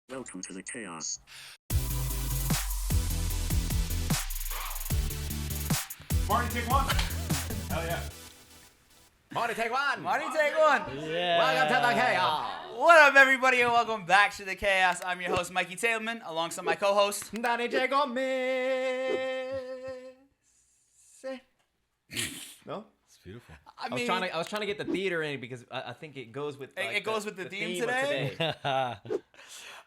Welcome to the chaos. Marty, take one. Hell yeah. Marty, take one. Marty, take one. Yeah. Welcome to the chaos. What up, everybody, and welcome back to the chaos. I'm your host, Mikey Tableman, alongside my co-host, Danny J. No? It's beautiful. I was trying to get the theater in because I think it goes with it goes with the theme of today.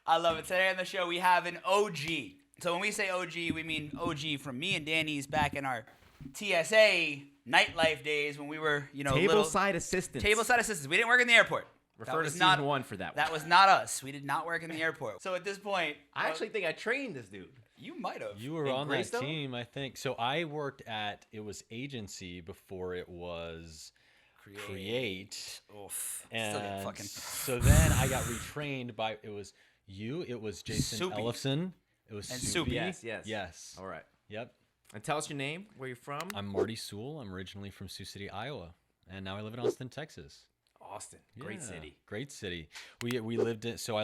I love it. Today on the show, we have an OG. So when we say OG, we mean OG from me and Danny's back in our TSA nightlife days when we were, Tableside assistants. Tableside assistants. We didn't work in the airport. Refer to season 1 for that one. That was not us. We did not work in the airport. So at this point, I actually think I trained this dude. you might have. You were In on that Greystone? team, I think. So I worked at, it was agency before it was Create. Oof. And Still get fucking. so then I got retrained by, it was Jason Soupy. Ellison. It was And Soupy. Soupy. Yes. All right. Yep. And tell us your name, where you're from. I'm Marty Soole. I'm originally from Sioux City, Iowa. And now I live in Austin, Texas. Austin. Great Yeah, city. Great city. I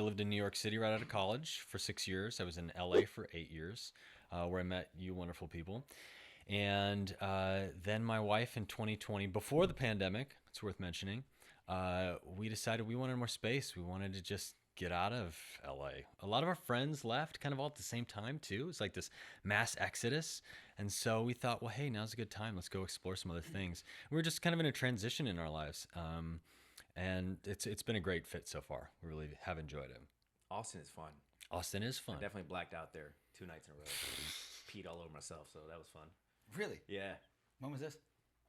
lived in New York City right out of college for 6 years. I was in LA for 8 years, where I met you wonderful people. And then my wife in 2020, before the pandemic, it's worth mentioning, we decided we wanted more space. We wanted to just get out of LA. A lot of our friends left kind of all at the same time too. It's like this mass exodus. And so we thought, well, hey, now's a good time. Let's go explore some other things. We're just kind of in a transition in our lives. And it's been a great fit so far. We really have enjoyed it. Austin is fun. Austin is fun. I definitely blacked out there 2 nights in a row. Peed all over myself, so that was fun. Really? Yeah. When was this?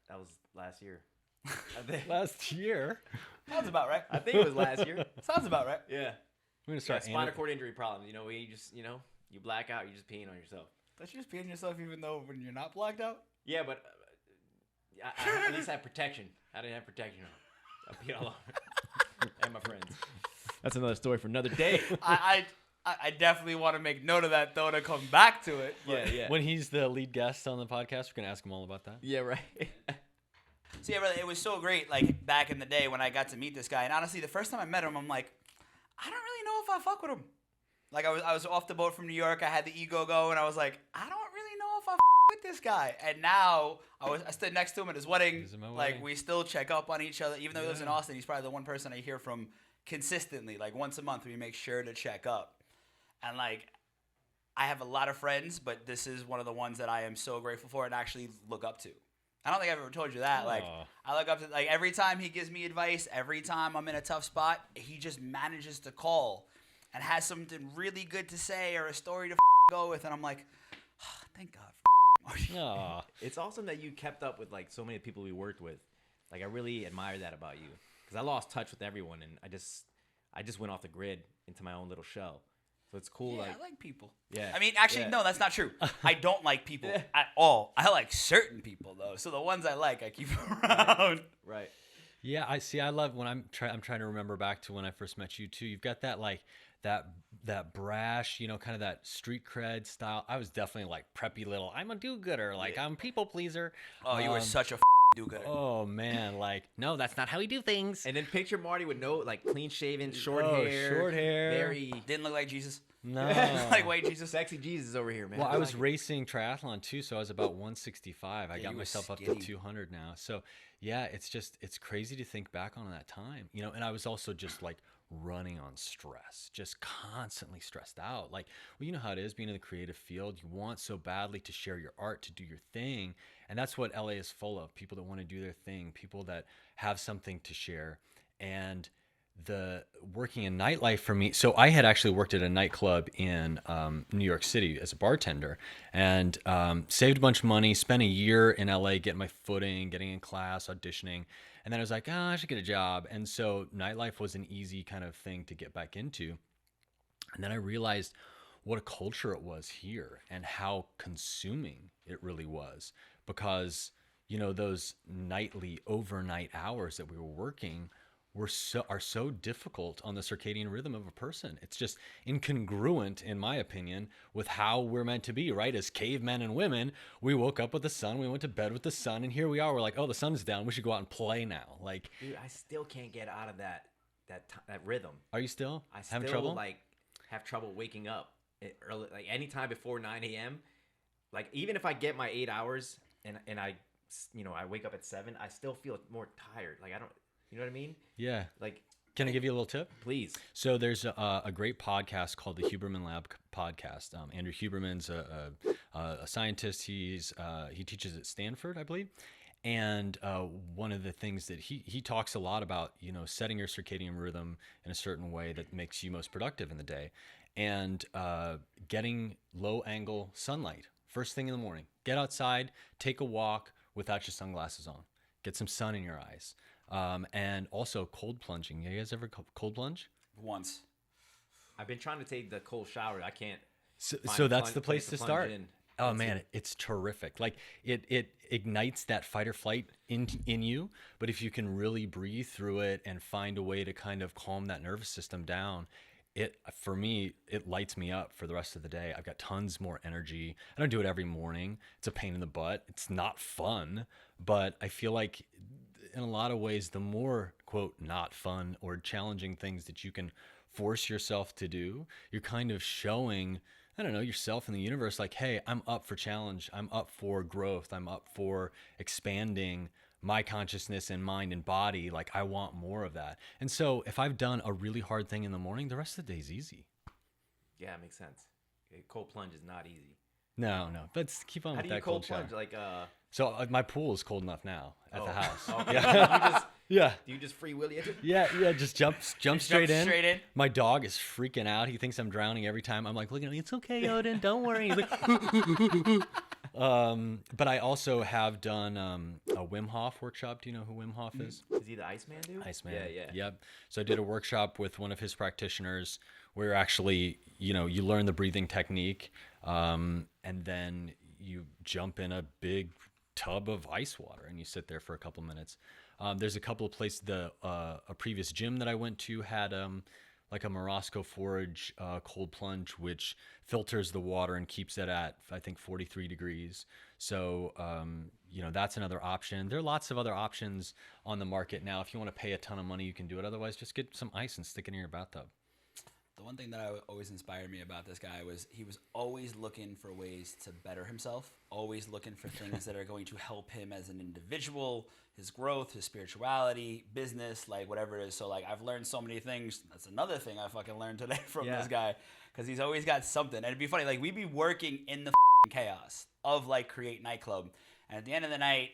That was last year. I think, Last year. Sounds about right. I think it was last year. Sounds about right. Yeah. We're gonna Yeah, start. spinal cord injury problems. You know, where you just, you black out, you're just peeing on yourself. Don't you just pee on yourself even though when you're not blacked out? Yeah, but I at least had protection. I didn't have protection. I peed all over. And my friends. That's another story for another day. I definitely want to make note of that though to come back to it. But. Yeah. When he's the lead guest on the podcast, we're gonna ask him all about that. Yeah, right. So yeah, brother, it was so great. Like back in the day when I got to meet this guy, and honestly, the first time I met him, I'm like, I don't really know if I fuck with him. Like I was off the boat from New York. I had the ego go, and I was like, I don't really know if I fuck with this guy. And now I stood next to him at his wedding. He's in my Like wedding. we still check up on each other, even though he lives in Austin. He's probably the one person I hear from consistently. Like once a month, we make sure to check up. And like, I have a lot of friends, but this is one of the ones that I am so grateful for and actually look up to. I don't think I've ever told you that. Like, Aw. I look up to, like, every time he gives me advice, every time I'm in a tough spot, he just manages to call and has something really good to say or a story to go with. And I'm like, oh, thank God for Marty. Aw. It's awesome that you kept up with like so many people we worked with. Like I really admire that about you. Because I lost touch with everyone and I just went off the grid into my own little shell. So it's cool. Yeah, like I like people. Yeah. I mean, actually, Yeah. no, that's not true. I don't like people at all. I like certain people, though. So the ones I like, I keep around. right. Yeah, I see. I love when I'm trying to remember back to when I first met you too. You've got that like that brash, kind of that street cred style. I was definitely like preppy little. I'm a do-gooder. Like I'm a people pleaser. Oh, you were such a do-gooder. Oh man, like no, that's not how we do things. And then picture Marty with no like clean shaven, short Oh, hair. short hair. Very Didn't look like Jesus. No. Like white Jesus. sexy Jesus over here, man. Well, I was like it. racing triathlon too, so I was about 165. I Yeah, got you were myself up to skinny. 200 now. So yeah, it's crazy to think back on that time, and I was also just like running on stress, just constantly stressed out. Like, well, you know how it is being in the creative field. You want so badly to share your art, to do your thing. And that's what LA is full of. People that want to do their thing, people that have something to share. And the working in nightlife for me. So I had actually worked at a nightclub in New York City as a bartender and saved a bunch of money, spent a year in LA getting my footing, getting in class, auditioning. And then I was like, I should get a job. And so nightlife was an easy kind of thing to get back into. And then I realized what a culture it was here and how consuming it really was because, those nightly overnight hours that we were working are so difficult on the circadian rhythm of a person. It's just incongruent, in my opinion, with how we're meant to be, right? As cavemen and women, we woke up with the sun, we went to bed with the sun, and here we are. We're like, oh, the sun's down. We should go out and play now. Dude, I still can't get out of that rhythm. Are you still I having still trouble? like have trouble waking up early, like anytime before 9 a.m. Like even if I get my 8 hours and I, I wake up at 7, I still feel more tired. Like I don't, you know what I mean? Yeah. Like, Can I give you a little tip? please. So there's a great podcast called the Huberman Lab podcast. Andrew Huberman's a scientist. He teaches at Stanford, I believe. And one of the things that he talks a lot about, setting your circadian rhythm in a certain way that makes you most productive in the day, and getting low angle sunlight first thing in the morning. Get outside, take a walk without your sunglasses on. Get some sun in your eyes. And also cold plunging. You guys ever cold plunge? Once. I've been trying to take the cold shower. I can't. So that's the place to plunge start. in. Oh man, it's terrific. Like it ignites that fight or flight in you. But if you can really breathe through it and find a way to kind of calm that nervous system down, for me, it lights me up for the rest of the day. I've got tons more energy. I don't do it every morning. It's a pain in the butt. It's not fun, but I feel like in a lot of ways, the more, quote, not fun or challenging things that you can force yourself to do, you're kind of showing, I don't know, yourself in the universe, like, hey, I'm up for challenge. I'm up for growth. I'm up for expanding my consciousness and mind and body. Like, I want more of that. And so if I've done a really hard thing in the morning, the rest of the day's easy. Yeah, it makes sense. A cold plunge is not easy. No, but keep on How with do you that cold shower. plunge? Like, So my pool is cold enough now at the house. Okay. Yeah. Yeah. Do you just free willy it? Yeah, just jump straight in. Straight in. My dog is freaking out. He thinks I'm drowning every time. I'm like, look at me, it's okay, Odin, don't worry. He's like, but I also have done a Wim Hof workshop. Do you know who Wim Hof is? Is he the Iceman dude? Iceman. Yeah. Yep. So I did a workshop with one of his practitioners where actually, you learn the breathing technique, and then you jump in a big tub of ice water and you sit there for a couple minutes. There's a couple of places. A previous gym that I went to had like a Morosco Forage cold plunge, which filters the water and keeps it at, I think, 43 degrees. So, that's another option. There are lots of other options on the market now. If you want to pay a ton of money, you can do it. Otherwise, just get some ice and stick it in your bathtub. The one thing that always inspired me about this guy was he was always looking for ways to better himself, always looking for things that are going to help him as an individual, his growth, his spirituality, business, like whatever it is. So like I've learned so many things. That's another thing I fucking learned today from this guy, because he's always got something. And it'd be funny, like we'd be working in the chaos of like Create Nightclub, and at the end of the night,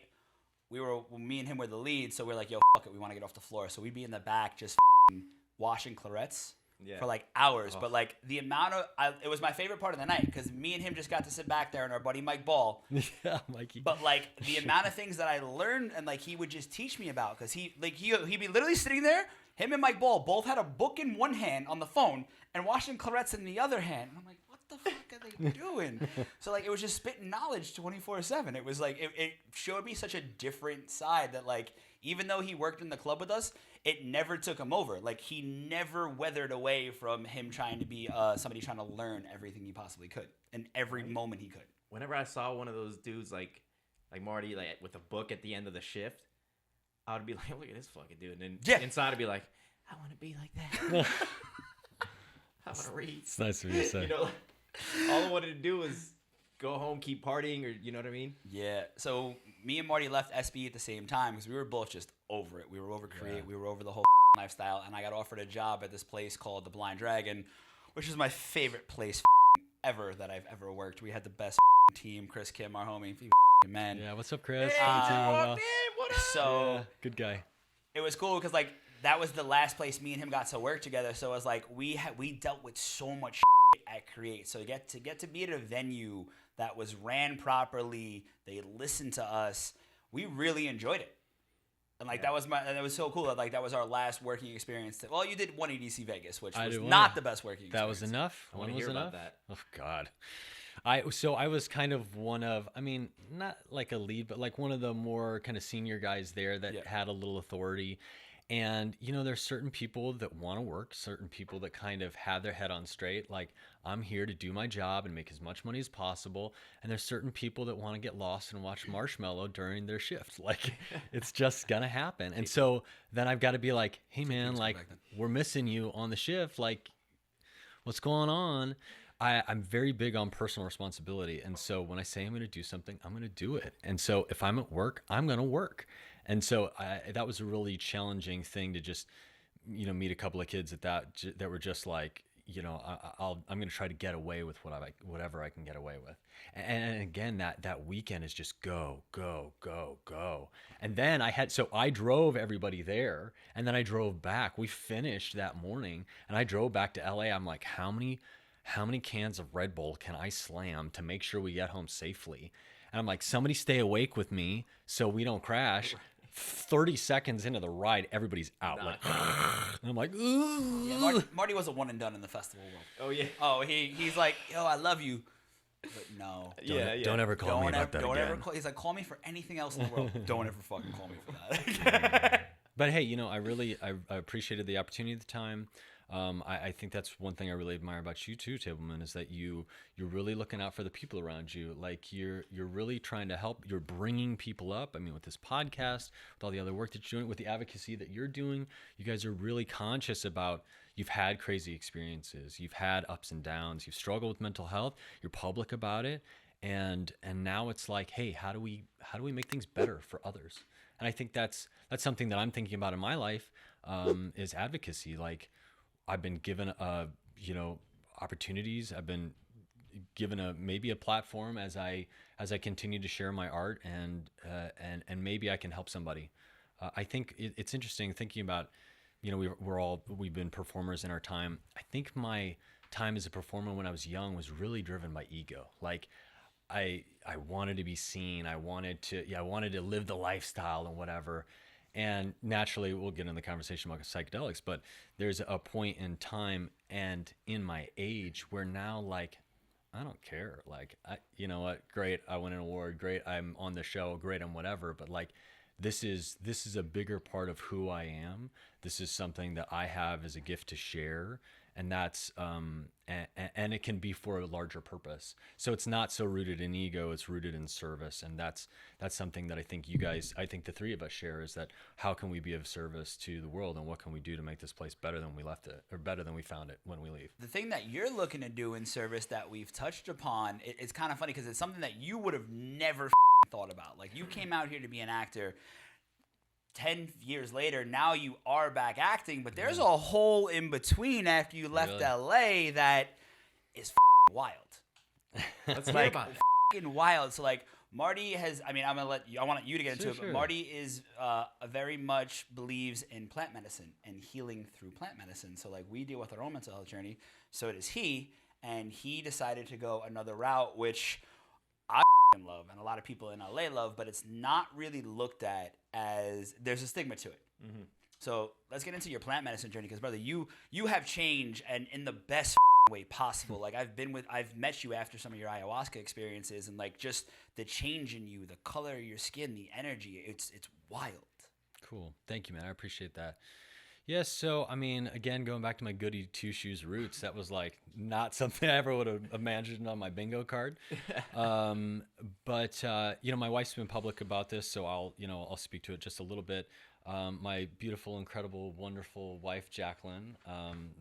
me and him were the lead, so we're like, yo, fuck it, we want to get off the floor. So we'd be in the back just washing clarets. Yeah. For like hours, but like the amount of it was my favorite part of the night because me and him just got to sit back there and our buddy Mike Ball. Yeah, Mikey. But like the amount of things that I learned and like he would just teach me about because he'd be literally sitting there. Him and Mike Ball both had a book in one hand on the phone and washing clarets in the other hand. And I'm like, what the fuck are they doing? So like it was just spitting knowledge 24/7. It was like it showed me such a different side that like even though he worked in the club with us, it never took him over. Like he never weathered away from him trying to be somebody trying to learn everything he possibly could in every moment he could. Whenever I saw one of those dudes like Marty, like with a book at the end of the shift, I would be like, look at this fucking dude. And inside I'd be like, I want to be like that. I want to read. It's nice of you to say. All I wanted to do was go home, keep partying, or you know what I mean? Yeah. So me and Marty left SB at the same time because we were both just over it. We were over Create. We were over the whole lifestyle. And I got offered a job at this place called the Blind Dragon, which is my favorite place ever that I've ever worked. We had the best team. Chris Kim, our homie. Man. Yeah, what's up, Chris? What up? So yeah, good guy. it was cool because like that was the last place me and him got to work together. So it was like we dealt with so much at Create. So to get to be at a venue that was ran properly, they listened to us. We really enjoyed it, and like that was so cool. That like that was our last working experience. Well, you did one EDC Vegas, which was not the best working experience. That was enough. I want to hear about that. Oh God. I was kind of one of, I mean, not like a lead, but like one of the more kind of senior guys there that had a little authority. And, there's certain people that want to work, certain people that kind of have their head on straight. Like, I'm here to do my job and make as much money as possible. And there's certain people that want to get lost and watch Marshmallow during their shift. Like, it's just going to happen. And so then I've got to be like, hey, man, like, we're missing you on the shift. Like, what's going on? I'm very big on personal responsibility. And so when I say I'm going to do something, I'm going to do it. And so if I'm at work, I'm going to work. And so that was a really challenging thing to just, meet a couple of kids that were just like, I'm going to try to get away with whatever I can get away with. And again, that weekend is just go, go, go, go. And then I drove everybody there, and then I drove back. We finished that morning, and I drove back to LA. I'm like, how many cans of Red Bull can I slam to make sure we get home safely? And I'm like, somebody stay awake with me so we don't crash. 30 seconds into the ride, everybody's out. Like, and I'm like, ooh. Yeah, Marty was a one and done in the festival world. Oh yeah. Oh, he's like, yo, I love you, but no. Don't ever call me about that again. He's like, call me for anything else in the world. Don't ever fucking call me for that. But hey, I appreciated the opportunity at the time. I think that's one thing I really admire about you too, Tableman, is that you're really looking out for the people around you. Like you're really trying to help. You're bringing people up. I mean, with this podcast, with all the other work that you're doing, with the advocacy that you're doing, you guys are really conscious about. You've had crazy experiences. You've had ups and downs. You've struggled with mental health. You're public about it, and now it's like, hey, how do we make things better for others? And I think that's something that I'm thinking about in my life, is advocacy. Like, I've been given opportunities. I've been given maybe a platform as I continue to share my art, and maybe I can help somebody. I think it's interesting thinking about, we've been performers in our time. I think my time as a performer when I was young was really driven by ego. Like I wanted to be seen. I wanted to live the lifestyle and whatever. And naturally, we'll get into the conversation about psychedelics, but there's a point in time and in my age where now, like, I don't care. Like, you know what? Great, I won an award. Great, I'm on the show. Great, I'm whatever. But like, this is a bigger part of who I am. This is something that I have as a gift to share, and that's and it can be for a larger purpose. So it's not so rooted in ego, it's rooted in service. And that's something that I think the three of us share, is that how can we be of service to the world, and what can we do to make this place better than we left it, or better than we found it when we leave. The thing that you're looking to do in service that we've touched upon, it's kind of funny because it's something that you would have never thought about. Like, you came out here to be an actor. 10 years later, now you are back acting, but there's a whole in between after you left LA that is wild. Let's like, hear about it. Wild. So like, Marty has, I want you to get into it, but Marty is very much believes in plant medicine and healing through plant medicine. So like, we deal with our own mental health journey. So does he, and he decided to go another route, which I love and a lot of people in LA love, but it's not really looked at as, there's a stigma to it. Mm-hmm. So let's get into your plant medicine journey, because brother, you have changed, and in the best way possible. Like, I've met you after some of your ayahuasca experiences, and like, just the change in you, the color of your skin, the energy, it's wild. Cool. Thank you, man. I appreciate that. Yes. So, I mean, again, going back to my goody two shoes roots, that was like not something I ever would have imagined on my bingo card. But my wife's been public about this, so I'll speak to it just a little bit. My beautiful, incredible, wonderful wife, Jacqueline,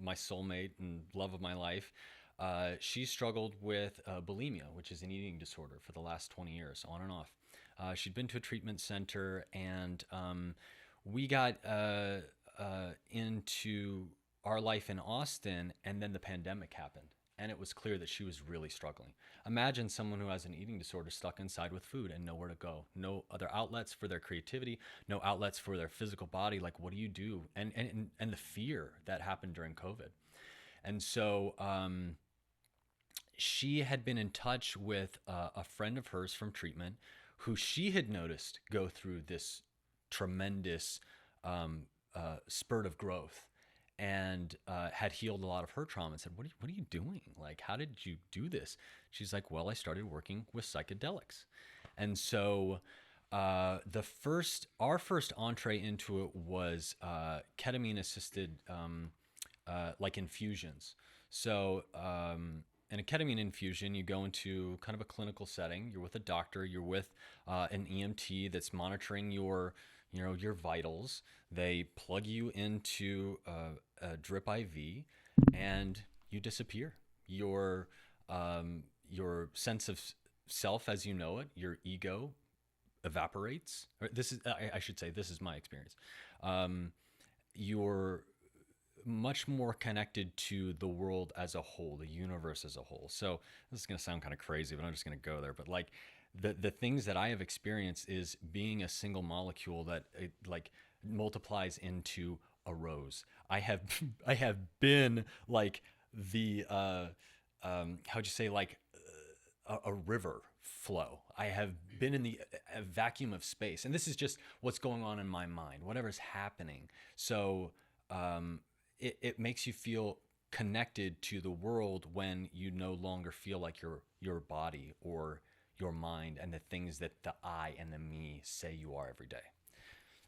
my soulmate and love of my life, she struggled with bulimia, which is an eating disorder, for the last 20 years, on and off. She'd been to a treatment center, and we got into our life in Austin, and then the pandemic happened, and it was clear that she was really struggling. Imagine someone who has an eating disorder stuck inside with food and nowhere to go, no other outlets for their creativity, no outlets for their physical body. Like, what do you do? And the fear that happened during COVID. And so she had been in touch with a friend of hers from treatment, who she had noticed go through this tremendous spurt of growth, and had healed a lot of her trauma, and said, what are you doing? Like, how did you do this? She's like, well, I started working with psychedelics. And so our first entree into it was ketamine assisted like infusions. So in a ketamine infusion, you go into kind of a clinical setting. You're with a doctor, you're with an EMT that's monitoring your vitals. They plug you into a drip IV, and you disappear. Your sense of self as you know it, your ego evaporates. Or this is, I should say, this is my experience. You're much more connected to the world as a whole, the universe as a whole. So this is going to sound kind of crazy, but I'm just going to go there. But like the things that I have experienced is being a single molecule that like multiplies into a rose. I have been like the how'd you say, like a river flow. I have been in the a vacuum of space, and this is just what's going on in my mind, whatever's happening. So it makes you feel connected to the world when you no longer feel like your body or your mind and the things that the I and the me say you are every day.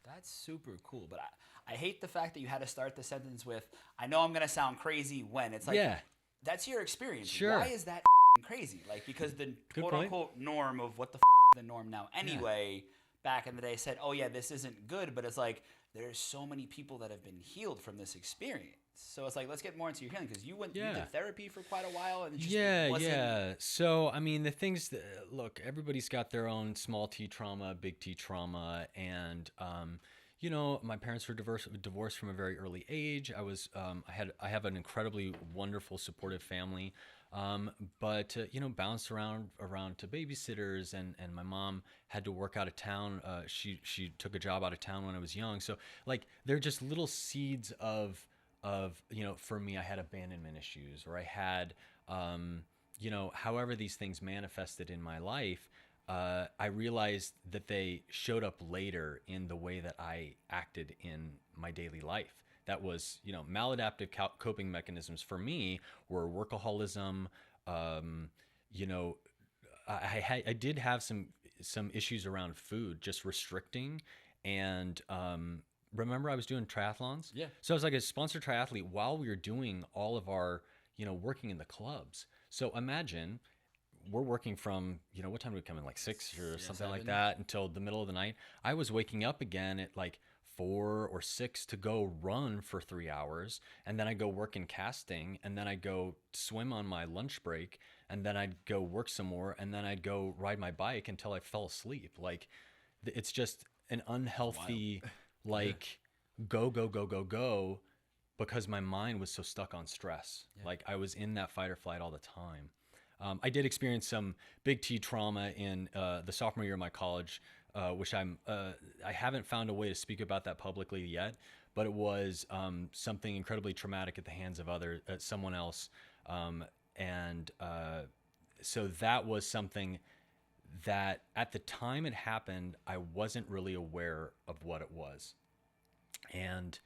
That's super cool, but I hate the fact that you had to start the sentence with, I know I'm going to sound crazy when. It's like, Yeah. That's your experience. Sure. Why is that crazy? Like, because the Good quote-unquote norm of what the is the norm now anyway, back in the day said, oh yeah, this isn't good, but it's like, there's so many people that have been healed from this experience. So it's like, let's get more into your healing, because you did therapy for quite a while, and it just wasn't... So I mean, the things that, look, everybody's got their own small T trauma, big T trauma, and you know, my parents were divorced from a very early age. I have an incredibly wonderful, supportive family, but you know, bounced around to babysitters, and my mom had to work out of town. She took a job out of town when I was young, so like they're just little seeds of you know, for me, I had abandonment issues, or I had you know, however these things manifested in my life. I realized that they showed up later in the way that I acted in my daily life. That was, you know, maladaptive coping mechanisms for me were workaholism. You know, I did have some issues around food, just restricting. And remember, I was doing triathlons. Yeah. So I was like a sponsored triathlete while we were doing all of our, you know, working in the clubs. So imagine, we're working from, you know, what time do we come in? Like 6 or something like that until the middle of the night. I was waking up again at like 4 or 6 to go run for 3 hours. And then I go work in casting. And then I go swim on my lunch break. And then I'd go work some more. And then I'd go ride my bike until I fell asleep. Like, it's just an unhealthy, like, go, because my mind was so stuck on stress. Like, I was in that fight or flight all the time. I did experience some big T trauma in the sophomore year of my college, which I haven't found a way to speak about that publicly yet, but it was something incredibly traumatic at the hands of someone else. So that was something that at the time it happened, I wasn't really aware of what it was. And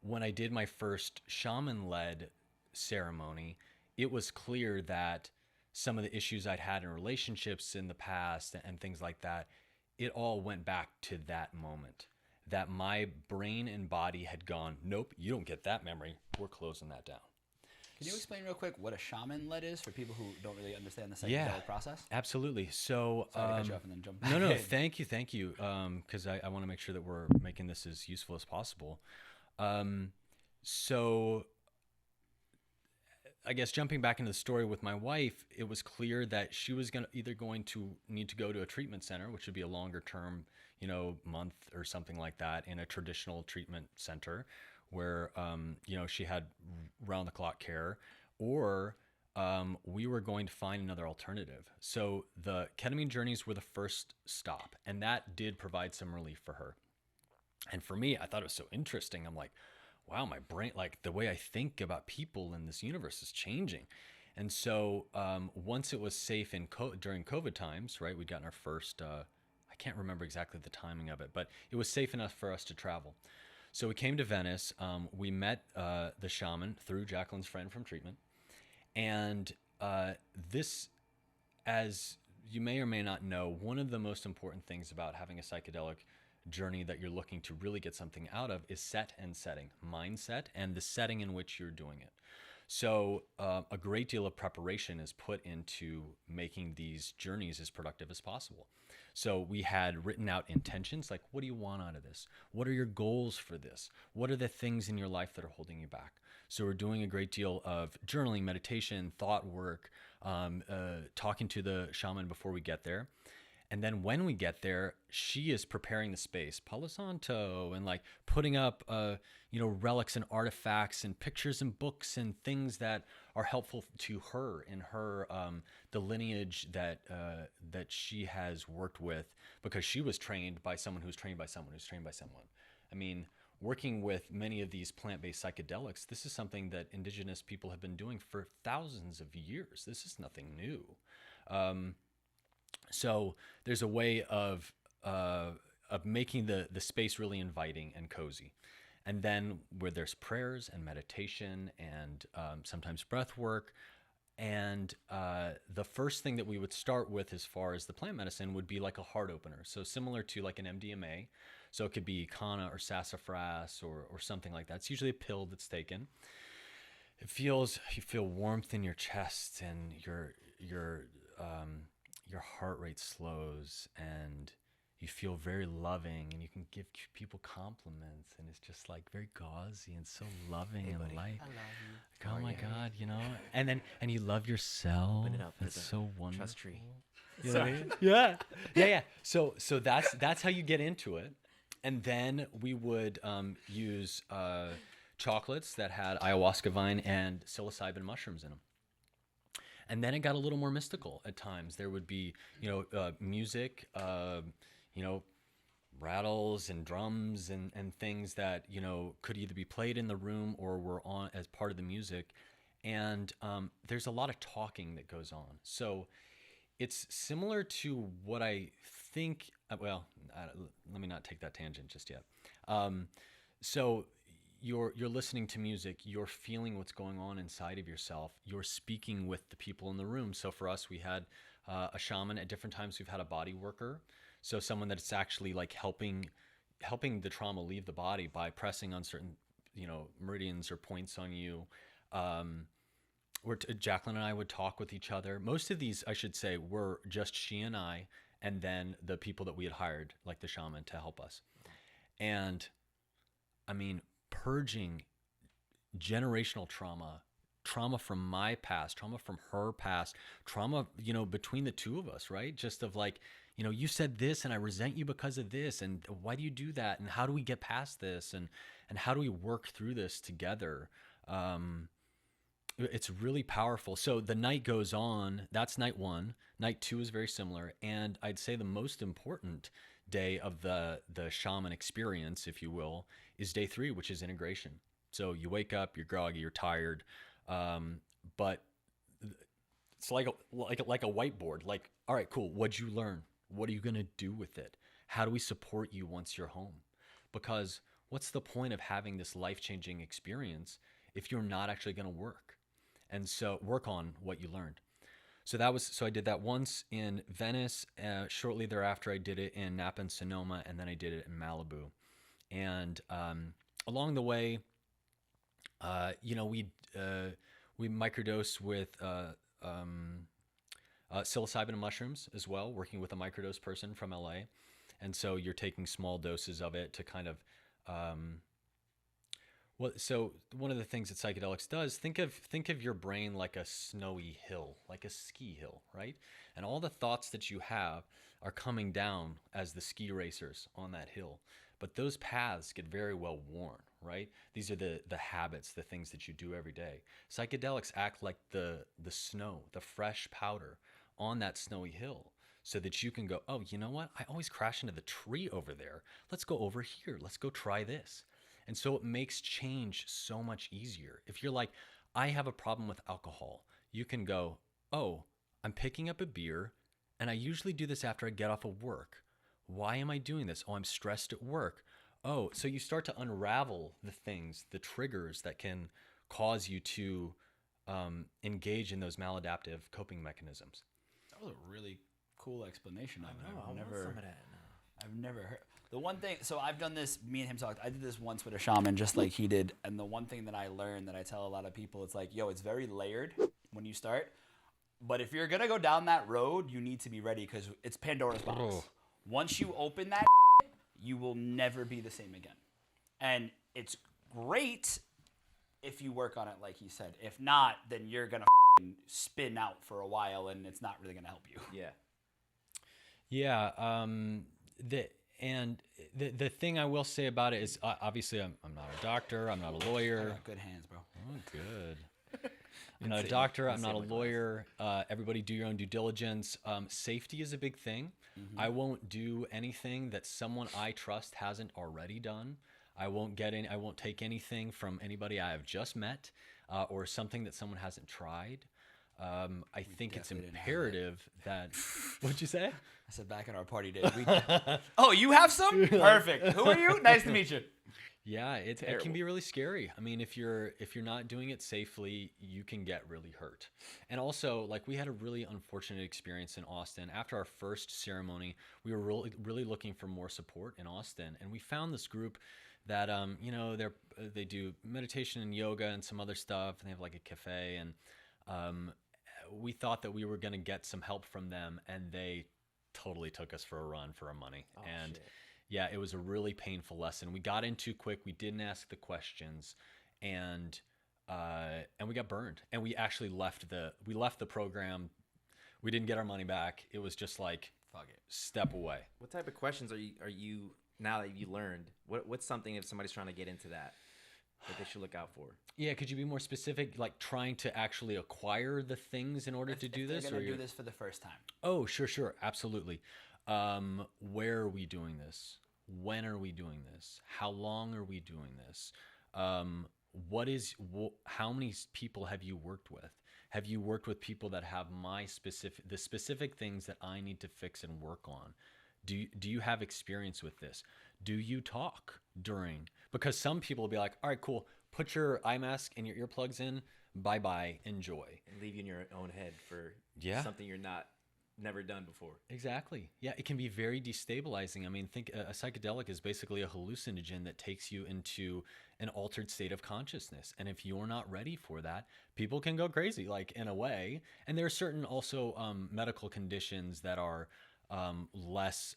when I did my first shaman-led ceremony, it was clear that some of the issues I'd had in relationships in the past and things like that, it all went back to that moment, that my brain and body had gone, nope, you don't get that memory. We're closing that down. Can you explain real quick what a shaman-led is for people who don't really understand the psychedelic process? Absolutely. So, sorry to cut you off and then jump back No, in. thank you. Because I want to make sure that we're making this as useful as possible. So I guess jumping back into the story with my wife, it was clear that she was either going to need to go to a treatment center, which would be a longer term, you know, month or something like that, in a traditional treatment center where, you know, she had round the clock care, or we were going to find another alternative. So the ketamine journeys were the first stop, and that did provide some relief for her. And for me, I thought it was so interesting. I'm like, wow, my brain, like the way I think about people in this universe is changing. And so once it was safe during COVID times, right, we'd gotten our first, I can't remember exactly the timing of it, but it was safe enough for us to travel. So we came to Venice. We met the shaman through Jacqueline's friend from treatment. And this, as you may or may not know, one of the most important things about having a psychedelic journey that you're looking to really get something out of is set and setting, mindset, and the setting in which you're doing it. So a great deal of preparation is put into making these journeys as productive as possible. So we had written out intentions, like, what do you want out of this? What are your goals for this? What are the things in your life that are holding you back? So we're doing a great deal of journaling, meditation, thought work, talking to the shaman before we get there. And then when we get there, she is preparing the space, Palo Santo, and like putting up, relics and artifacts and pictures and books and things that are helpful to her in her the lineage that she has worked with, because she was trained by someone who's trained by someone who's trained by someone. I mean, working with many of these plant-based psychedelics, this is something that indigenous people have been doing for thousands of years. This is nothing new. So there's a way of making the space really inviting and cozy. And then where there's prayers and meditation and sometimes breath work. And the first thing that we would start with as far as the plant medicine would be like a heart opener. So similar to like an MDMA. So it could be Kana or sassafras or something like that. It's usually a pill that's taken. You feel warmth in your chest, and your heart rate slows, and you feel very loving, and you can give people compliments, and it's just like very gauzy and so loving and light. I love you. Like, oh my God, and you love yourself. Open it up. It's so wonderful. Trust tree. You know what I mean? Yeah. So that's how you get into it. And then we would use chocolates that had ayahuasca vine and psilocybin mushrooms in them. And then it got a little more mystical at times. There would be, music, rattles and drums and things that, could either be played in the room or were on as part of the music. And there's a lot of talking that goes on. So it's similar to what I think, let me not take that tangent just yet. So you're listening to music, you're feeling what's going on inside of yourself, you're speaking with the people in the room. So for us, we had a shaman. At different times we've had a body worker, so someone that's actually like helping the trauma leave the body by pressing on certain meridians or points on you. Jacqueline and I would talk with each other. Most of these, I should say, were just she and I, and then the people that we had hired, like the shaman, to help us. And I mean, purging generational trauma from my past, trauma from her past, trauma, between the two of us, right? Just of like, you said this and I resent you because of this, and why do you do that? And how do we get past this? And how do we work through this together? It's really powerful. So the night goes on. That's night one. Night two is very similar. And I'd say the most important day of the shaman experience, if you will, is day three, which is integration. So you wake up, you're groggy, you're tired, but it's like a whiteboard. Like, all right, cool. What'd you learn? What are you gonna do with it? How do we support you once you're home? Because what's the point of having this life-changing experience if you're not actually gonna work? And so work on what you learned. So I did that once in Venice. Shortly thereafter, I did it in Napa and Sonoma, and then I did it in Malibu. And along the way, we microdose with psilocybin mushrooms as well, working with a microdose person from LA. And so you're taking small doses of it to kind of so one of the things that psychedelics does, think of your brain like a snowy hill, like a ski hill, right? And all the thoughts that you have are coming down as the ski racers on that hill. But those paths get very well worn, right? These are the habits, the things that you do every day. Psychedelics act like the snow, the fresh powder on that snowy hill, so that you can go, oh, you know what? I always crash into the tree over there. Let's go over here. Let's go try this. And so it makes change so much easier. If you're like, I have a problem with alcohol, you can go, oh, I'm picking up a beer, and I usually do this after I get off of work. Why am I doing this? Oh, I'm stressed at work. Oh, so you start to unravel the things, the triggers that can cause you to engage in those maladaptive coping mechanisms. That was a really cool explanation. I want some of that now. I've never heard. The one thing, so I've done this, me and him talked, I did this once with a shaman just like he did. And the one thing that I learned that I tell a lot of people, it's like, yo, it's very layered when you start. But if you're going to go down that road, you need to be ready because it's Pandora's box. Oh. Once you open that, you will never be the same again. And it's great if you work on it like he said. If not, then you're going to spin out for a while and it's not really going to help you. Yeah. Yeah. The thing I will say about it is obviously I'm not a doctor. I'm not a I lawyer. got good hands, bro. Oh, good. I'm not a doctor. I'm not a lawyer. Everybody do your own due diligence. Safety is a big thing. Mm-hmm. I won't do anything that someone I trust hasn't already done. I won't take anything from anybody I have just met or something that someone hasn't tried. I think it's imperative that. What'd you say? I said back in our party days. Oh, you have some? Perfect. Who are you? Nice to meet you. Yeah, it can be really scary. I mean, if you're not doing it safely, you can get really hurt. And also, like we had a really unfortunate experience in Austin. After our first ceremony, we were really looking for more support in Austin, and we found this group that they do meditation and yoga and some other stuff, and they have like a cafe, and we thought that we were going to get some help from them, and they totally took us for a run for our money. Oh, and shit. Yeah, it was a really painful lesson. We got in too quick. We didn't ask the questions, and we got burned. And we actually left the program. We didn't get our money back. It was just like, fuck it, step away. What type of questions are you now that you learned? What's something if somebody's trying to get into that they should look out for? Yeah, could you be more specific? Like trying to actually acquire the things in order to do this? They're going to do this for the first time. Oh, sure, absolutely. Where are we doing this? When are we doing this? How long are we doing this? How many people have you worked with? Have you worked with people that have the specific things that I need to fix and work on? Do you have experience with this? Do you talk during? Because some people will be like, all right, cool. Put your eye mask and your earplugs in. Bye-bye. Enjoy. And leave you in your own head for something you're never done before. Exactly. Yeah, it can be very destabilizing. I mean, think a psychedelic is basically a hallucinogen that takes you into an altered state of consciousness. And if you're not ready for that, people can go crazy, like in a way. And there are certain also medical conditions that are less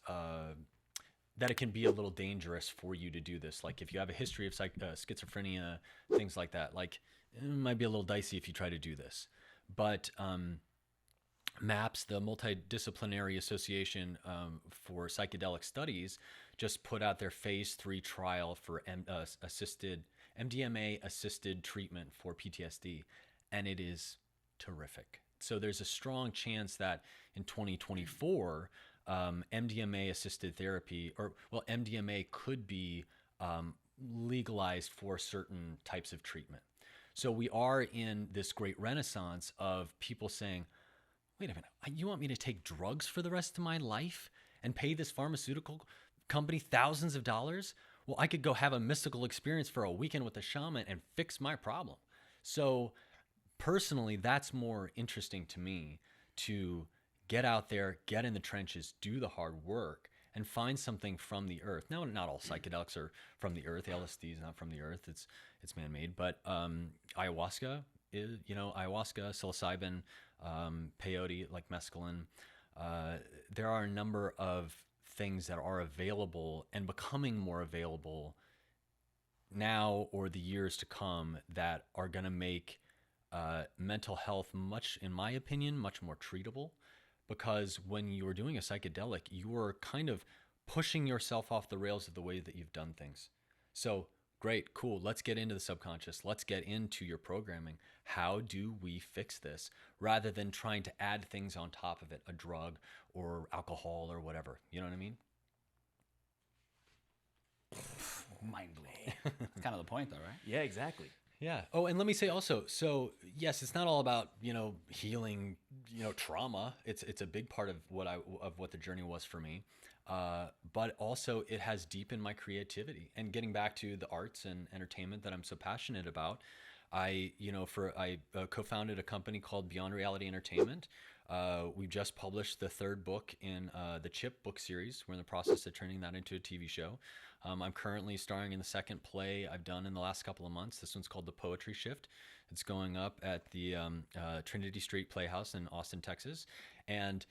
that it can be a little dangerous for you to do this. Like if you have a history of schizophrenia, things like that, like it might be a little dicey if you try to do this. But MAPS, the Multidisciplinary Association for Psychedelic Studies, just put out their phase 3 trial for MDMA-assisted treatment for PTSD, and it is terrific. So there's a strong chance that in 2024, MDMA-assisted therapy, MDMA could be legalized for certain types of treatment. So we are in this great renaissance of people saying, wait a minute, you want me to take drugs for the rest of my life and pay this pharmaceutical company thousands of dollars? Well, I could go have a mystical experience for a weekend with a shaman and fix my problem. So personally, that's more interesting to me, to get out there, get in the trenches, do the hard work, and find something from the earth. Now, not all psychedelics are from the earth. LSD is not from the earth. It's man-made. But ayahuasca is, ayahuasca, psilocybin, peyote, like mescaline. There are a number of things that are available and becoming more available now or the years to come that are going to make mental health in my opinion, much more treatable. Because when you are doing a psychedelic, you are kind of pushing yourself off the rails of the way that you've done things. So great, cool. Let's get into the subconscious. Let's get into your programming. How do we fix this? Rather than trying to add things on top of it, a drug or alcohol or whatever. You know what I mean? Mind blowing. That's kind of the point, though, right? Yeah, exactly. Yeah. Oh, and let me say also, so yes, it's not all about, healing, trauma. It's a big part of what the journey was for me. But also it has deepened my creativity, and getting back to the arts and entertainment that I'm so passionate about. I co-founded a company called Beyond Reality Entertainment. We've just published the 3rd book in the Chip book series. We're in the process of turning that into a TV show. I'm currently starring in the 2nd play I've done in the last couple of months. This one's called The Poetry Shift. It's going up at the Trinity Street Playhouse in Austin, Texas. And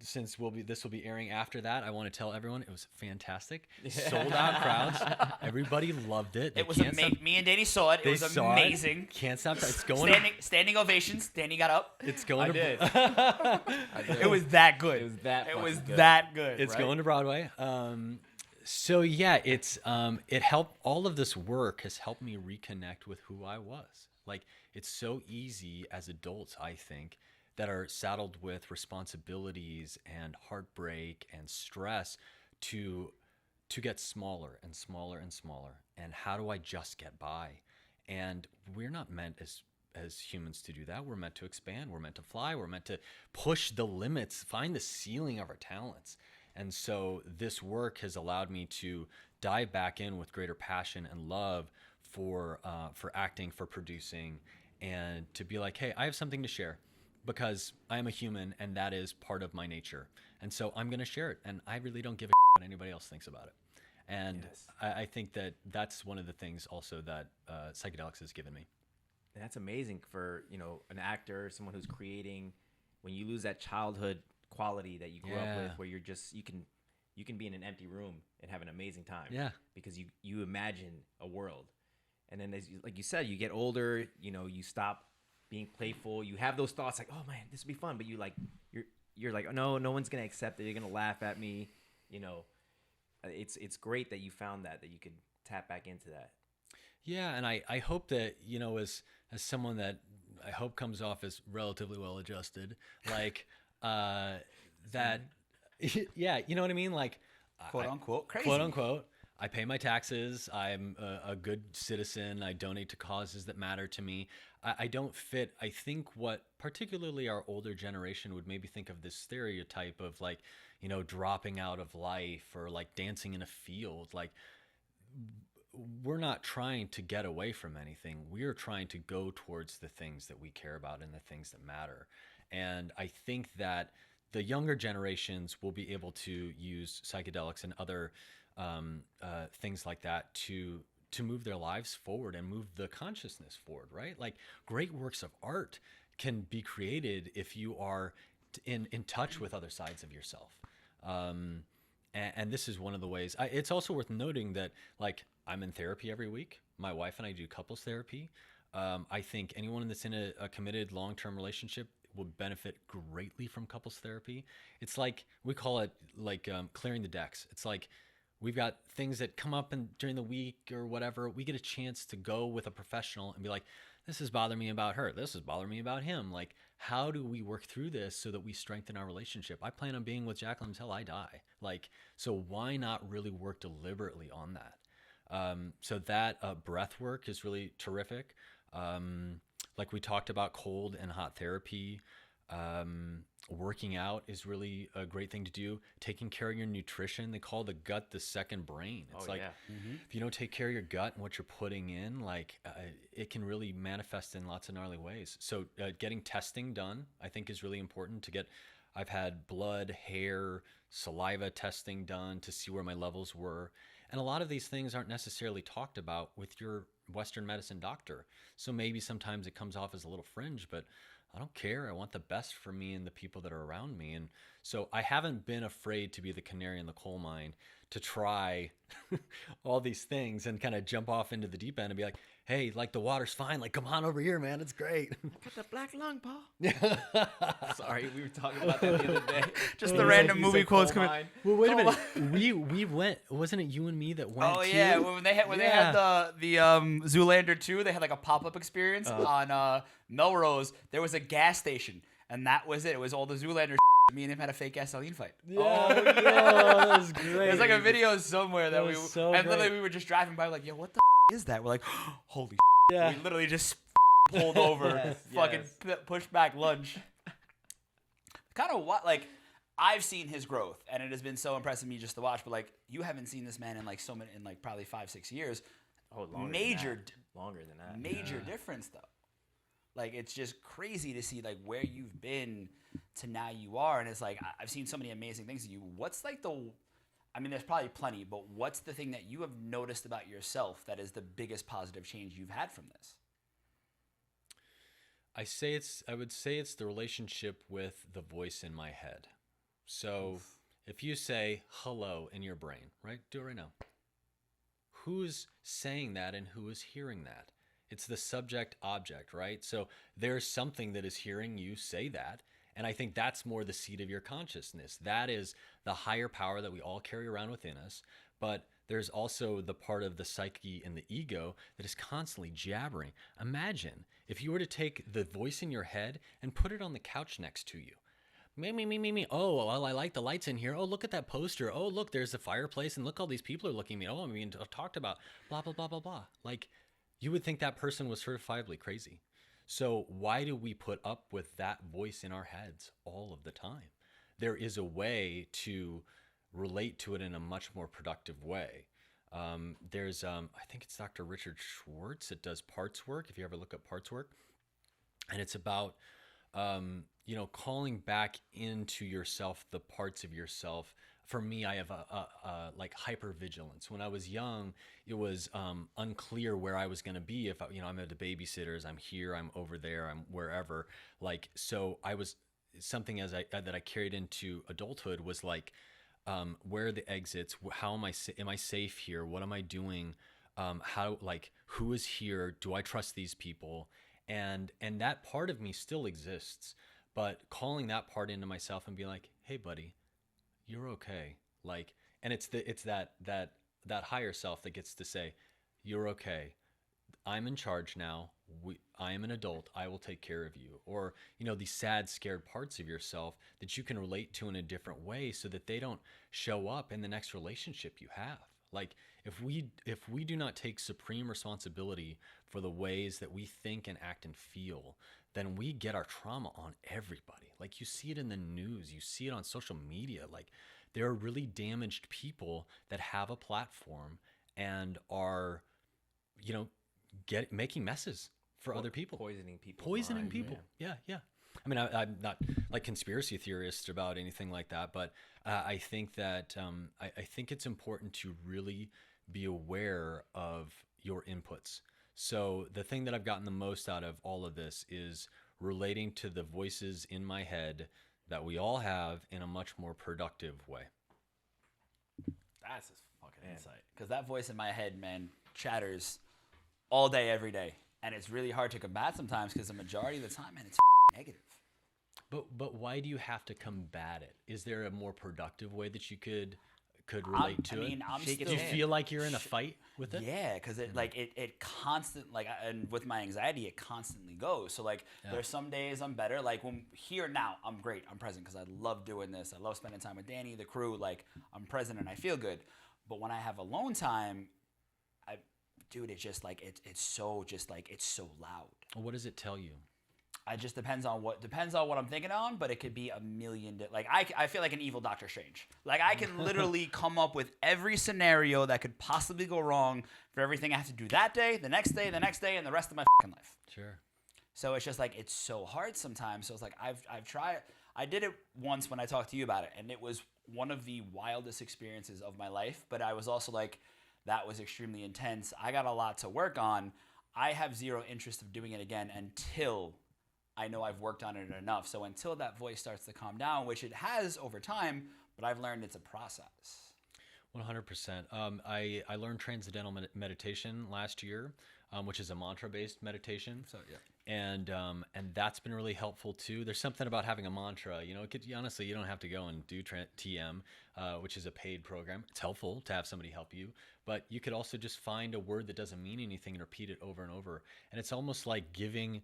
since this will be airing after that, I want to tell everyone it was fantastic. Sold out crowds. Everybody loved it. It was amazing. Me and Danny saw it. It was amazing. Can't stop. It's going standing ovations. Danny got up. It's going to did. It was that good. It was that. It was good. that good. It's right? going to Broadway. So yeah, it's it helped. All of this work has helped me reconnect with who I was. Like, it's so easy as adults, I think, that are saddled with responsibilities and heartbreak and stress to get smaller and smaller and smaller. And how do I just get by? And we're not meant as humans to do that. We're meant to expand. We're meant to fly. We're meant to push the limits, find the ceiling of our talents. And so this work has allowed me to dive back in with greater passion and love for acting, for producing, and to be like, hey, I have something to share, because I am a human and that is part of my nature. And so I'm going to share it. And I really don't give a what anybody else thinks about it. And yes. I think that that's one of the things also that psychedelics has given me. And that's amazing for, an actor, someone who's creating, when you lose that childhood quality that you grew up with, where you're just, you can be in an empty room and have an amazing time. Yeah. Because you imagine a world. And then like you said, you get older, you stop being playful. You have those thoughts like, oh man, this would be fun. But you're like, oh, no one's going to accept it. You're going to laugh at me. It's great that you found that you could tap back into that. Yeah. And I hope that, as someone that I hope comes off as relatively well-adjusted, like, that, yeah, you know what I mean? Like, quote unquote, crazy. Quote unquote. I pay my taxes. I'm a good citizen. I donate to causes that matter to me. I don't fit. I think what particularly our older generation would maybe think of this stereotype of like, dropping out of life or like dancing in a field. Like, we're not trying to get away from anything. We're trying to go towards the things that we care about and the things that matter. And I think that the younger generations will be able to use psychedelics and other things like that to move their lives forward and move the consciousness forward, right? Like, great works of art can be created if you are in touch with other sides of yourself. And this is one of the ways. It's also worth noting that, like, I'm in therapy every week. My wife and I do couples therapy. I think anyone that's in a committed long-term relationship will benefit greatly from couples therapy. It's like, we call it like clearing the decks. It's like, we've got things that come up during the week or whatever. We get a chance to go with a professional and be like, this is bothering me about her. This is bothering me about him. Like, how do we work through this so that we strengthen our relationship? I plan on being with Jacqueline until I die. Like, so why not really work deliberately on that? So that breath work is really terrific. Like we talked about, cold and hot therapy. Working out is really a great thing to do. Taking care of your nutrition. They call the gut the second brain. It's if you don't take care of your gut and what you're putting in, like it can really manifest in lots of gnarly ways. So getting testing done, I think, is really important to get. I've had blood, hair, saliva testing done to see where my levels were. And a lot of these things aren't necessarily talked about with your Western medicine doctor. So maybe sometimes it comes off as a little fringe, but I don't care. I want the best for me and the people that are around me. And so I haven't been afraid to be the canary in the coal mine, to try all these things and kind of jump off into the deep end and be like, hey, like, the water's fine. Like, come on over here, man. It's great. Got the black lung, Paul. Sorry, we were talking about that the other day. Just the random movie quotes coming. Well, wait a minute. We went. Wasn't it you and me that went? Oh yeah, when they had the Zoolander 2, they had like a pop-up experience on Melrose. There was a gas station, and that was it. It was all the Zoolander. Me and him had a fake gasoline fight. Yeah, that was great. There's like a video somewhere that we literally we were just driving by, like, yo, what the is that? We're like, holy yeah. We literally just pulled over, pushed back lunch. Kind of what, like, I've seen his growth, and it has been so impressive to me just to watch. But like, you haven't seen this man in like so many, in like probably 5-6 years. Oh, longer than that. Major difference though. Like, it's just crazy to see like where you've been to now you are. And it's like, I've seen so many amazing things in you. What's like I mean, there's probably plenty, but what's the thing that you have noticed about yourself that is the biggest positive change you've had from this? I would say it's the relationship with the voice in my head. So if you say hello in your brain, right? Do it right now. Who's saying that and who is hearing that? It's the subject object, right? So there's something that is hearing you say that. And I think that's more the seat of your consciousness. That is the higher power that we all carry around within us. But there's also the part of the psyche and the ego that is constantly jabbering. Imagine if you were to take the voice in your head and put it on the couch next to you. Me. Oh, well, I like the lights in here. Oh, look at that poster. Oh, look, there's a fireplace. And look, all these people are looking at me. Oh, I'm being talked about. Blah, blah, blah, blah, blah. Like, you would think that person was certifiably crazy. So why do we put up with that voice in our heads all of the time? There is a way to relate to it in a much more productive way. I think it's Dr. Richard Schwartz that does parts work, if you ever look up parts work. And it's about, calling back into yourself the parts of yourself. For me, I have a like hypervigilance. When I was young, it was unclear where I was going to be. If I'm at the babysitter's, I'm here, I'm over there, I'm wherever. Like, so I was something that I carried into adulthood was like, where are the exits? How am I safe here? What am I doing? Who is here? Do I trust these people? And that part of me still exists, but calling that part into myself and being like, hey, buddy, you're okay. Like, and it's that higher self that gets to say, you're okay. I'm in charge now. I am an adult. I will take care of you. Or, these sad, scared parts of yourself that you can relate to in a different way so that they don't show up in the next relationship you have. Like, if we do not take supreme responsibility for the ways that we think and act and feel, then we get our trauma on everybody. Like, you see it in the news, you see it on social media. Like, there are really damaged people that have a platform and are, making messes for other people. Poisoning people. Yeah. I mean, I'm not like conspiracy theorist about anything like that, but I think that I think it's important to really be aware of your inputs. So the thing that I've gotten the most out of all of this is relating to the voices in my head that we all have in a much more productive way. That's a fucking insight. Because that voice in my head, man, chatters all day, every day. And it's really hard to combat sometimes because the majority of the time, man, it's negative. But why do you have to combat it? Is there a more productive way that you could relate to it? Do you feel like you're in a fight with it? Yeah, because it constant, and with my anxiety, it constantly goes. So there's some days I'm better. Like when here now, I'm great. I'm present because I love doing this. I love spending time with Danny, the crew. Like I'm present and I feel good. But when I have alone time, it's just like it's so loud. What does it tell you? It just depends on what I'm thinking on, but it could be a million. I feel like an evil Doctor Strange. Like I can literally come up with every scenario that could possibly go wrong for everything I have to do that day, the next day, and the rest of my fucking life. Sure. So it's just like it's so hard sometimes. So it's like I've tried. I did it once when I talked to you about it, and it was one of the wildest experiences of my life. But I was also like, that was extremely intense. I got a lot to work on. I have zero interest of doing it again until I know I've worked on it enough. So until that voice starts to calm down, which it has over time, but I've learned it's a process. 100%. I learned transcendental meditation last year, which is a mantra-based meditation. So yeah. And that's been really helpful too. There's something about having a mantra. Honestly, you don't have to go and do TM, which is a paid program. It's helpful to have somebody help you, but you could also just find a word that doesn't mean anything and repeat it over and over. And it's almost like giving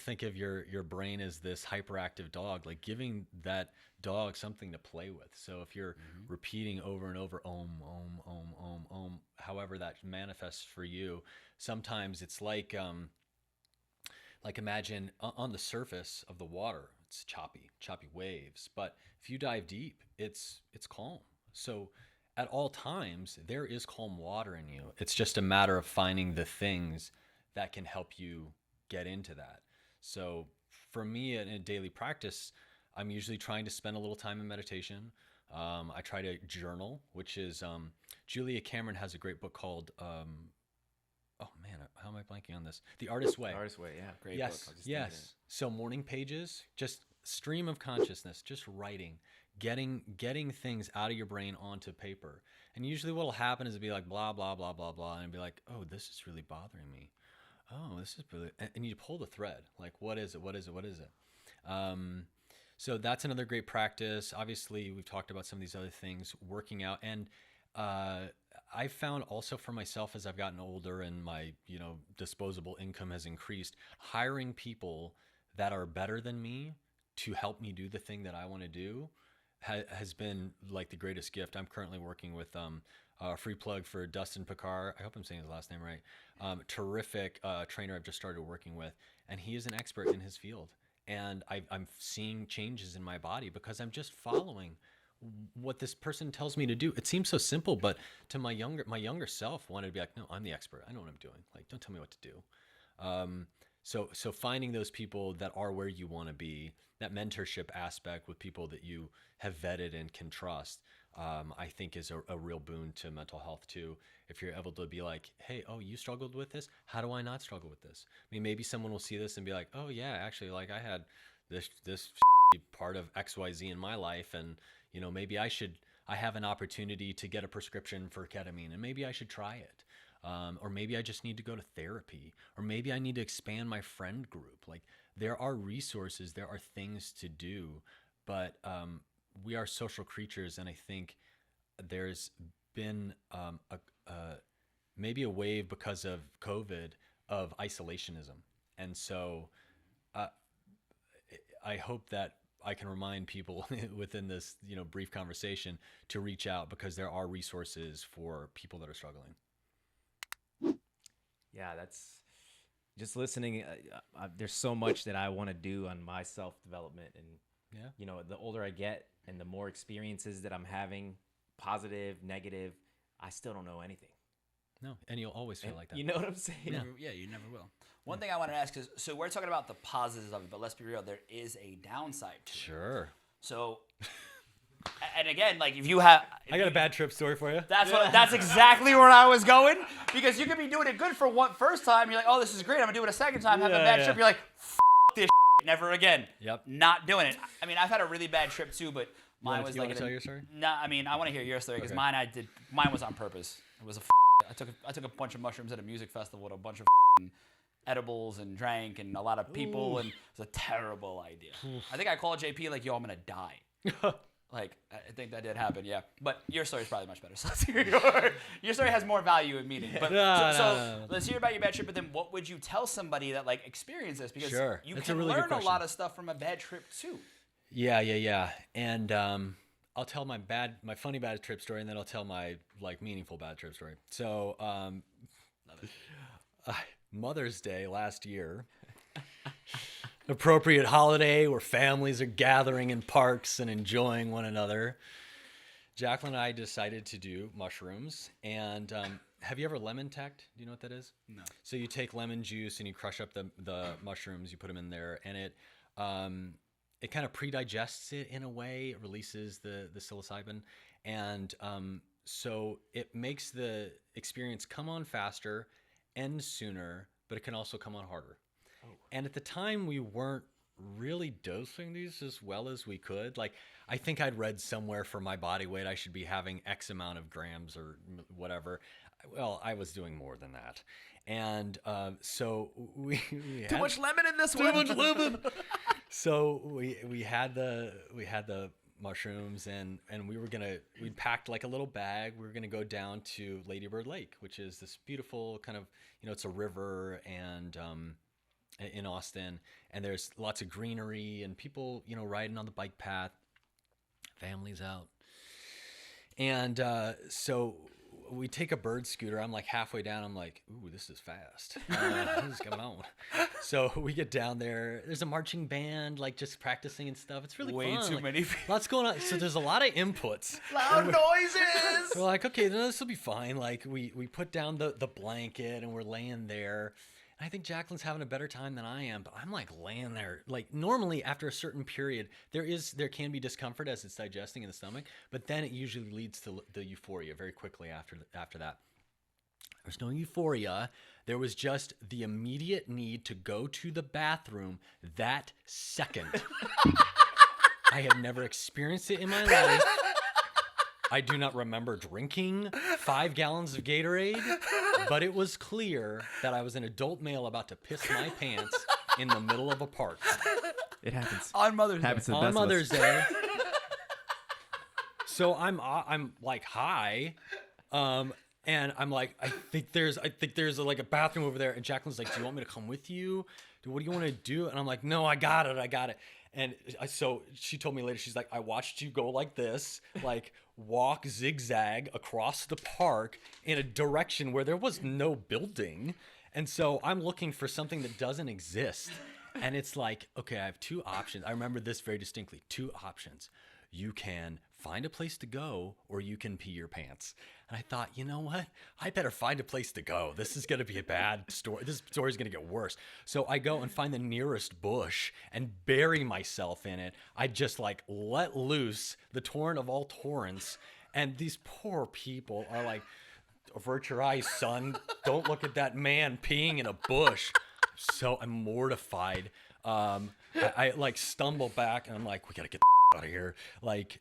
think of your brain as this hyperactive dog, like giving that dog something to play with. So if you're repeating over and over, om, om, om, om, om, however that manifests for you, sometimes it's like imagine on the surface of the water, it's choppy waves. But if you dive deep, it's calm. So at all times, there is calm water in you. It's just a matter of finding the things that can help you get into that. So for me in a daily practice, I'm usually trying to spend a little time in meditation. I try to journal, which is Julia Cameron has a great book called oh man, how am I blanking on this? The Artist's Way. Artist's Way, yeah, great Yes, book. yes. So morning pages, just stream of consciousness, just writing, getting things out of your brain onto paper. And usually what'll happen is it'll be like blah blah blah blah blah, and it'll be like, oh, this is really bothering me. Oh, this is really, and you pull the thread. Like, what is it? What is it? What is it? So that's another great practice. Obviously, we've talked about some of these other things, working out, and I found also for myself as I've gotten older and my disposable income has increased, hiring people that are better than me to help me do the thing that I want to do has been like the greatest gift. I'm currently working with a free plug for Dustin Picard. I hope I'm saying his last name right. Terrific trainer I've just started working with, and he is an expert in his field. And I'm seeing changes in my body because I'm just following what this person tells me to do. It seems so simple, but to my younger self wanted to be like, no, I'm the expert. I know what I'm doing. Like, don't tell me what to do. So finding those people that are where you want to be, that mentorship aspect with people that you have vetted and can trust, I think is a real boon to mental health too. If you're able to be like, hey, oh, you struggled with this? How do I not struggle with this? I mean, maybe someone will see this and be like, oh yeah, actually, like I had this part of XYZ in my life, and maybe I have an opportunity to get a prescription for ketamine, and maybe I should try it. Or maybe I just need to go to therapy, or maybe I need to expand my friend group. Like, there are resources, there are things to do, but we are social creatures, and I think there's been maybe a wave because of COVID of isolationism. And so I hope that I can remind people within this brief conversation to reach out, because there are resources for people that are struggling. Yeah, that's just listening. There's so much that I want to do on my self-development, and the older I get and the more experiences that I'm having, positive, negative, I still don't know anything. No, and you'll always feel like that. You know what I'm saying? Yeah, you never will. One thing I want to ask is, so we're talking about the positives of it, but let's be real, there is a downside to it. Sure. So, and again, like if you have... I got a bad trip story for you. That's exactly where I was going, because you could be doing it good for first time, you're like, oh, this is great, I'm going to do it a second time, have a bad trip, you're like, f*** this shit, never again. Yep. Not doing it. I mean, I've had a really bad trip too, but mine was like... You want to tell your story? No, I mean, I want to hear your story, because Okay. mine was on purpose. It was I took a bunch of mushrooms at a music festival with a bunch of edibles and drank and a lot of people, and it was a terrible idea. I think I called JP like, yo, I'm gonna die. Like, I think that did happen, yeah. But your story is probably much better. So let's hear your story has more value in meaning. But so let's hear about your bad trip. But then, what would you tell somebody that like experienced this? Because you That's can a really good learn a question. lot of stuff from a bad trip too. Yeah. And I'll tell my funny bad trip story, and then I'll tell my like meaningful bad trip story. So, Love it. Mother's Day last year, appropriate holiday where families are gathering in parks and enjoying one another. Jacqueline and I decided to do mushrooms. And have you ever lemon teched? Do you know what that is? No. So you take lemon juice and you crush up the mushrooms, you put them in there, and it kind of pre-digests it in a way. It releases the psilocybin, and so it makes the experience come on faster, end sooner, but it can also come on harder. Oh. And at the time, we weren't really dosing these as well as we could. Like, I think I'd read somewhere for my body weight, I should be having X amount of grams or whatever. Well, I was doing more than that. And so we had Too much lemon in this one. too much lemon. So we had the mushrooms, and we'd packed like a little bag. We were gonna go down to Lady Bird Lake, which is this beautiful kind of, it's a river, and in Austin, and there's lots of greenery and people, riding on the bike path, families out. And so we take a bird scooter. I'm like halfway down. I'm like, ooh, this is fast. This is going on. So we get down there. There's a marching band, like just practicing and stuff. It's really Way fun. too like, many people. Lots going on. So there's a lot of inputs. Loud noises. We're like, okay, this will be fine. Like we put down the blanket and we're laying there. I think Jacqueline's having a better time than I am, but I'm like laying there. Like normally after a certain period, there can be discomfort as it's digesting in the stomach, but then it usually leads to the euphoria very quickly after that. There's no euphoria. There was just the immediate need to go to the bathroom that second. I have never experienced it in my life. I do not remember drinking 5 gallons of Gatorade, but it was clear that I was an adult male about to piss my pants in the middle of a park. It happens. On Mother's Day. Happens to the On best of us. Mother's Day. So I'm like high, and I'm like, I think there's like a bathroom over there, and Jacqueline's like, do you want me to come with you? What do you want to do? And I'm like, no, I got it. And so she told me later, she's like, I watched you go like this, like walk zigzag across the park in a direction where there was no building. And so I'm looking for something that doesn't exist. And it's like, okay, I have 2 options. I remember this very distinctly. 2 options. You can find a place to go, or you can pee your pants. And I thought, you know what? I better find a place to go. This is going to be a bad story. This story is going to get worse. So I go and find the nearest bush and bury myself in it. I just like let loose the torrent of all torrents. And these poor people are like, avert your eyes, son. Don't look at that man peeing in a bush. So I'm mortified. I like stumble back and I'm like, we got to get out of here. Like,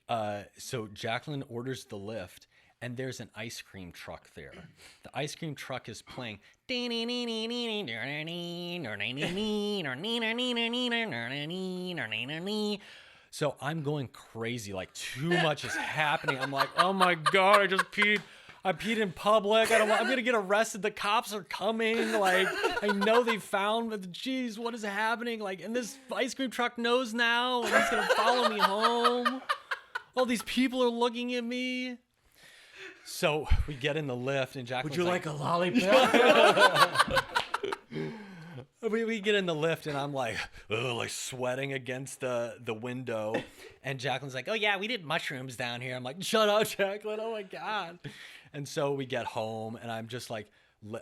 so Jacqueline orders the lift, and there's an ice cream truck there. The ice cream truck is playing. So I'm going crazy, like too much is happening. I'm like, oh my God, I just peed. I peed in public. I'm going to get arrested. The cops are coming. Like, I know they found, but geez, what is happening? Like, and this ice cream truck knows now, and he's going to follow me home. All these people are looking at me. So we get in the lift, and Jacqueline's A lollipop? we get in the lift, and I'm like sweating against the window. And Jacqueline's like, oh yeah, we did mushrooms down here. I'm like, shut up, Jacqueline. Oh my God. And so we get home, and I'm just like,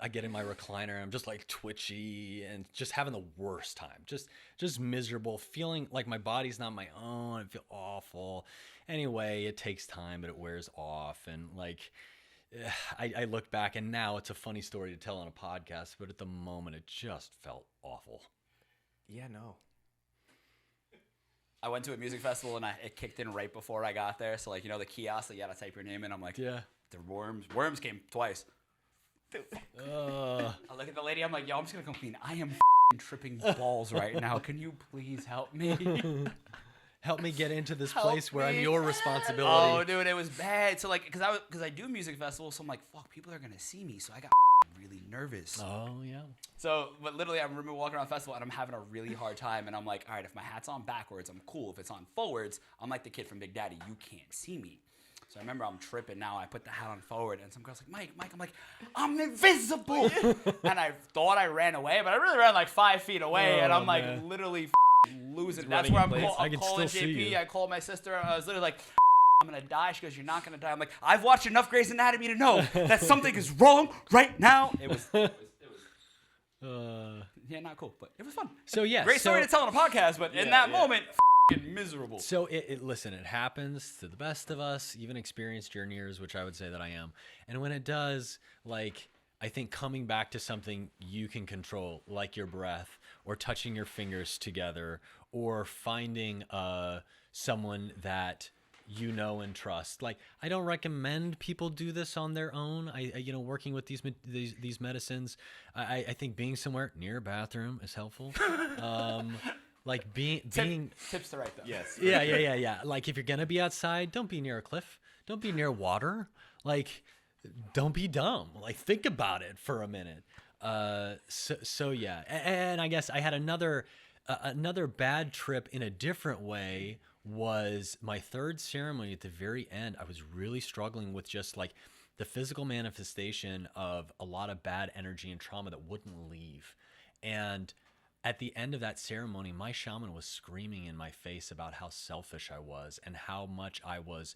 I get in my recliner. I'm just like twitchy and just having the worst time. Just miserable, feeling like my body's not my own. I feel awful. Anyway, it takes time, but it wears off. And like, I look back, and now it's a funny story to tell on a podcast, but at the moment, it just felt awful. Yeah, no. I went to a music festival, and it kicked in right before I got there. So, like, you know, the kiosk that you got to type your name in. I'm like, Yeah. the worms came twice. I look at the lady. I'm like, yo, I'm just going to come clean. I am tripping balls right now. Can you please help me? Help me get into this Help place where I'm me. your responsibility. Oh, dude, it was bad. So, like, because I do music festivals, so I'm like, fuck, people are going to see me. So I got really nervous. Oh, yeah. So, but literally, I remember walking around the festival, and I'm having a really hard time. And I'm like, all right, if my hat's on backwards, I'm cool. If it's on forwards, I'm like the kid from Big Daddy. You can't see me. So I remember I'm tripping now. I put the hat on forward, and some girl's like, Mike. I'm like, I'm invisible. And I thought I ran away, but I really ran like 5 feet away, and I'm like literally losing. That's where I'm calling JP. I called my sister. I was literally like, I'm going to die. She goes, you're not going to die. I'm like, I've watched enough Grey's Anatomy to know that something is wrong right now. It was yeah, not cool, but it was fun. So, yeah. Great story to tell on a podcast, but in that moment, miserable. So listen, it happens to the best of us, even experienced journeyers, which I would say that I am. And when it does, like, I think coming back to something you can control, like your breath, or touching your fingers together, or finding someone that you know and trust. Like, I don't recommend people do this on their own. Working with these medicines, I think being somewhere near a bathroom is helpful. Like being tips to write though. Yes. Yeah. Like, if you're gonna be outside, don't be near a cliff. Don't be near water. Like, don't be dumb. Like, think about it for a minute. So yeah. And I guess I had another bad trip in a different way. Was my third ceremony at the very end. I was really struggling with just like the physical manifestation of a lot of bad energy and trauma that wouldn't leave. And at the end of that ceremony, my shaman was screaming in my face about how selfish I was and how much I was,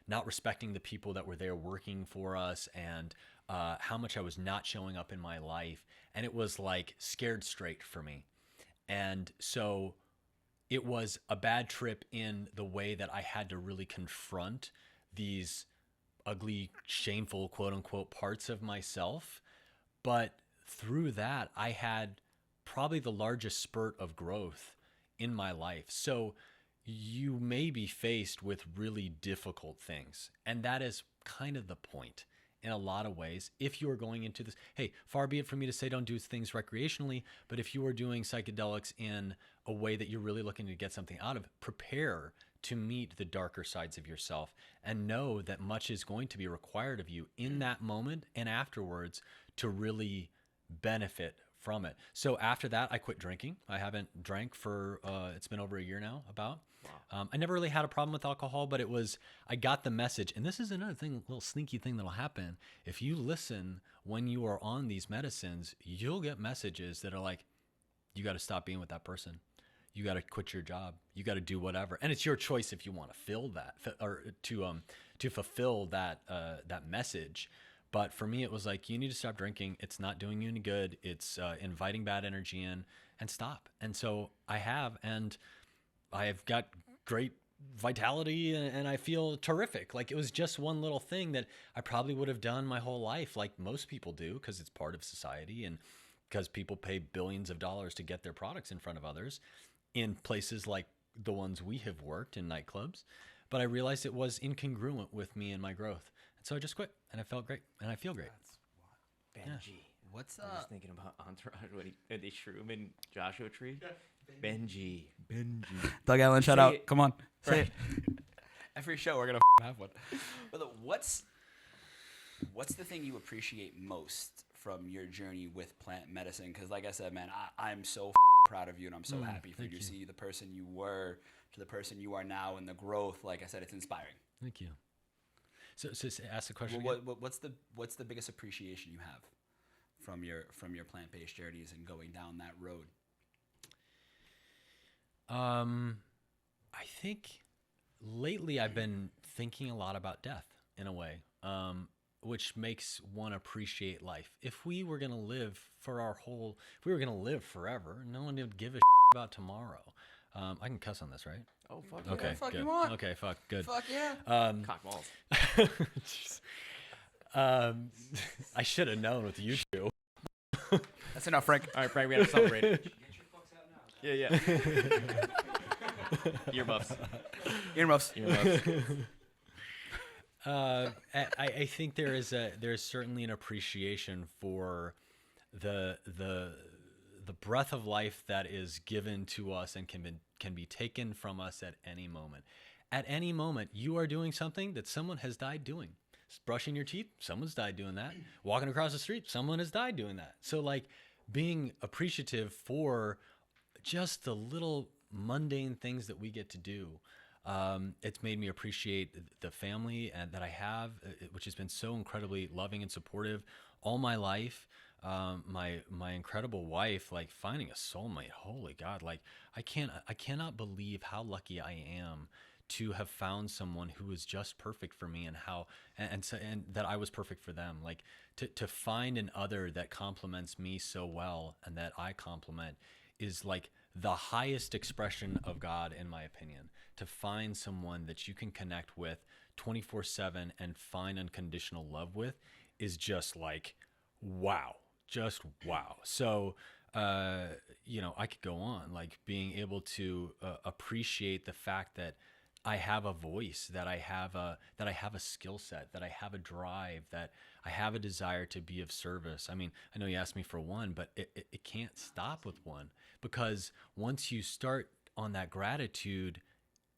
not respecting the people that were there working for us, and how much I was not showing up in my life. And it was like scared straight for me. And so it was a bad trip in the way that I had to really confront these ugly, shameful, quote unquote, parts of myself. But through that, I had probably the largest spurt of growth in my life. So you may be faced with really difficult things. And that is kind of the point in a lot of ways. If you are going into this, hey, far be it from me to say don't do things recreationally, but if you are doing psychedelics in a way that you're really looking to get something out of, prepare to meet the darker sides of yourself and know that much is going to be required of you in that moment and afterwards to really benefit from it. So after that, I quit drinking. I haven't drank for, it's been over a year now about. I never really had a problem with alcohol, but I got the message. And this is another thing, little sneaky thing that'll happen. If you listen when you are on these medicines, you'll get messages that are like, you got to stop being with that person. You got to quit your job. You got to do whatever. And it's your choice if you want to fill that or to fulfill that message. But for me, it was like, you need to stop drinking. It's not doing you any good. It's inviting bad energy in, and stop. And so I have, and I have got great vitality and I feel terrific. Like it was just one little thing that I probably would have done my whole life, like most people do, because it's part of society and because people pay billions of dollars to get their products in front of others in places like the ones we have worked in nightclubs. But I realized it was incongruent with me and my growth. And so I just quit, and I felt great, and I feel great. Benji. Yeah. What's I was just thinking about Entourage when they shrew him in Joshua Tree. Benji. Doug Allen, shout Say out. it. Come on. Say Right. it. Every show we're gonna have one. But look, what's the thing you appreciate most from your journey with plant medicine? Because like I said, man, I'm so proud of you, and I'm so happy for you to see the person you were to the person you are now, and the growth. Like I said, it's inspiring. Thank you. So ask the question. Well, what's the biggest appreciation you have from your plant-based journeys and going down that road? I think lately I've been thinking a lot about death in a way, which makes one appreciate life. If we were going to live if we were going to live forever, no one would give a about tomorrow. I can cuss on this, right? Oh, fuck. Okay, Yeah, fuck good. you want. Okay, fuck, good. Fuck yeah. Cock balls. Jeez. I should have known with you two. That's enough, Frank. All right, Frank, we have to celebrate it. Yeah. Earmuffs. I think there's certainly an appreciation for the breath of life that is given to us and can be taken from us at any moment. At any moment, you are doing something that someone has died doing. Brushing your teeth, someone's died doing that. Walking across the street, someone has died doing that. So like being appreciative for just the little mundane things that we get to do. It's made me appreciate the family and that I have, which has been so incredibly loving and supportive all my life. My incredible wife, like finding a soulmate. Holy God. Like I cannot believe how lucky I am to have found someone who was just perfect for me and that I was perfect for them. Like to find an other that complements me so well and that I complement is like the highest expression of God, in my opinion. To find someone that you can connect with 24/7 and find unconditional love with is just like, wow, just wow. So, I could go on, like being able to appreciate the fact that I have a voice, that I have a skill set, that I have a drive, that I have a desire to be of service. I mean, I know you asked me for one, but it can't stop with one, because once you start on that gratitude,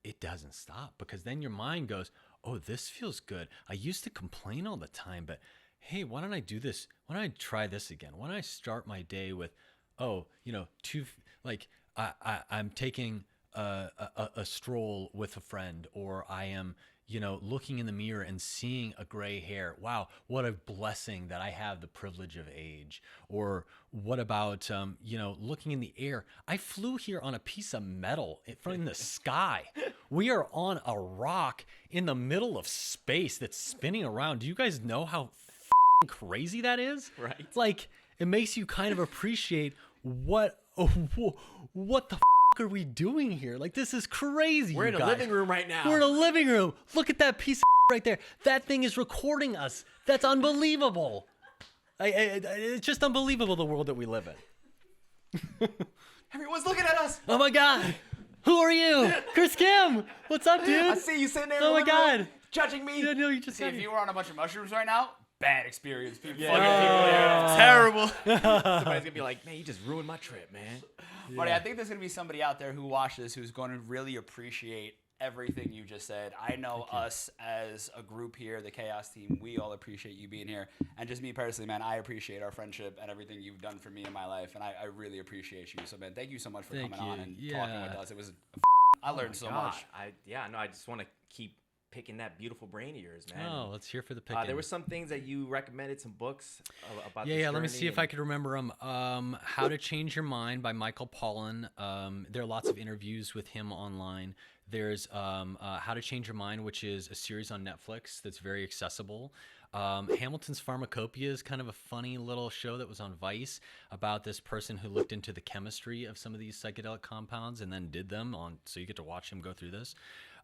it doesn't stop, because then your mind goes, oh, this feels good. I used to complain all the time, but hey, why don't I do this? Why don't I try this again? Why don't I start my day with, I'm taking a stroll with a friend, or I am, looking in the mirror and seeing a gray hair. Wow, what a blessing that I have the privilege of age. Or what about, looking in the air? I flew here on a piece of metal from the sky. We are on a rock in the middle of space that's spinning around. Do you guys know how crazy that is? Right. Like, it makes you kind of appreciate what the are we doing here? Like, this is crazy. We're in a living room right now. We're in a living room. Look at that piece of right there. That thing is recording us. That's unbelievable. It's just unbelievable, the world that we live in. Everyone's looking at us. Oh my God. Who are you? Chris Kim. What's up, dude? I see you sitting there. Oh my God. Judging me. Yeah, no, you just See, said if it. you were on a bunch of mushrooms right now, bad experience. People Yeah. fucking people there. Terrible. Somebody's gonna be like, man, you just ruined my trip, man. Marty, I think there's gonna be somebody out there who watches this who's going to really appreciate everything you just said. I know us as a group here, the Chaos team, we all appreciate you being here. And just me personally, man, I appreciate our friendship and everything you've done for me in my life. And I really appreciate you. So, man, thank you so much for Thank coming on you. and Yeah. talking with us. It was I learned so God. much. I just want to keep picking that beautiful brain of yours, man. Oh, let's hear for the picking. There were some things that you recommended, some books about. Yeah, this let me journey see if I could remember them. How to Change Your Mind by Michael Pollan. There are lots of interviews with him online. There's How to Change Your Mind, which is a series on Netflix that's very accessible. Hamilton's Pharmacopoeia is kind of a funny little show that was on Vice about this person who looked into the chemistry of some of these psychedelic compounds and then did them on. So you get to watch him go through this.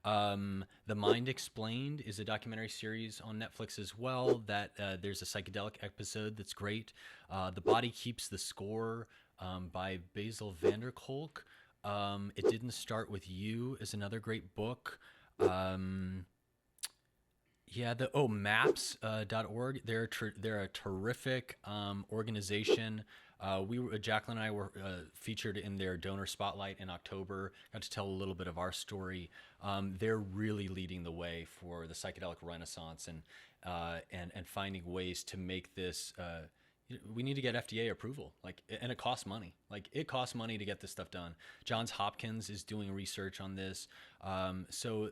The Mind Explained is a documentary series on Netflix as well. That there's a psychedelic episode that's great. The Body Keeps the Score by Basil van der Kolk. It Didn't Start With You is another great book. Maps.org. They're a terrific organization. Jacqueline and I were featured in their donor spotlight in October. Got to tell a little bit of our story. They're really leading the way for the psychedelic renaissance and finding ways to make this. We need to get FDA approval, and it costs money. It costs money to get this stuff done. Johns Hopkins is doing research on this. Actually,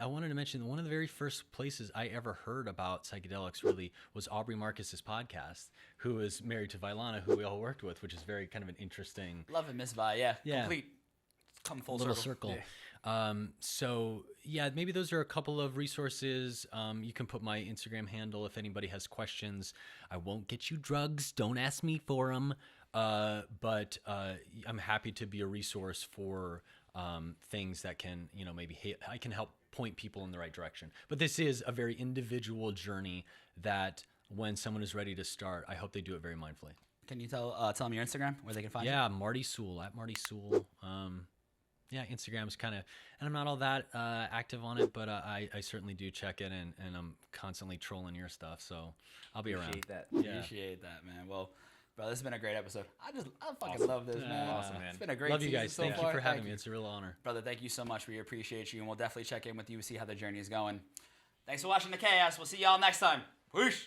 I wanted to mention one of the very first places I ever heard about psychedelics really was Aubrey Marcus's podcast, who is married to Vailana, who we all worked with, which is very kind of an interesting. Love it, Miss Vi. Yeah. Complete. Come full circle. Yeah. Maybe those are a couple of resources. You can put my Instagram handle if anybody has questions. I won't get you drugs. Don't ask me for them. But I'm happy to be a resource for things that can, I can help point people in the right direction. But this is a very individual journey that when someone is ready to start, I hope they do it very mindfully. Can you tell them your Instagram where they can find you? Yeah, Marty Soole, at Marty Soole. Instagram's kind of, and I'm not all that active on it, but I certainly do check it, and I'm constantly trolling your stuff, so I'll be around. Appreciate that. Yeah. Appreciate that, man. Well, bro, this has been a great episode. I fucking love this, man. Awesome, man. It's been a great Love you season guys. so Thank far. you for having Thank me. you. It's a real honor. Brother, thank you so much. We appreciate you, and we'll definitely check in with you, see how the journey is going. Thanks for watching The Chaos. We'll see y'all next time. Peace.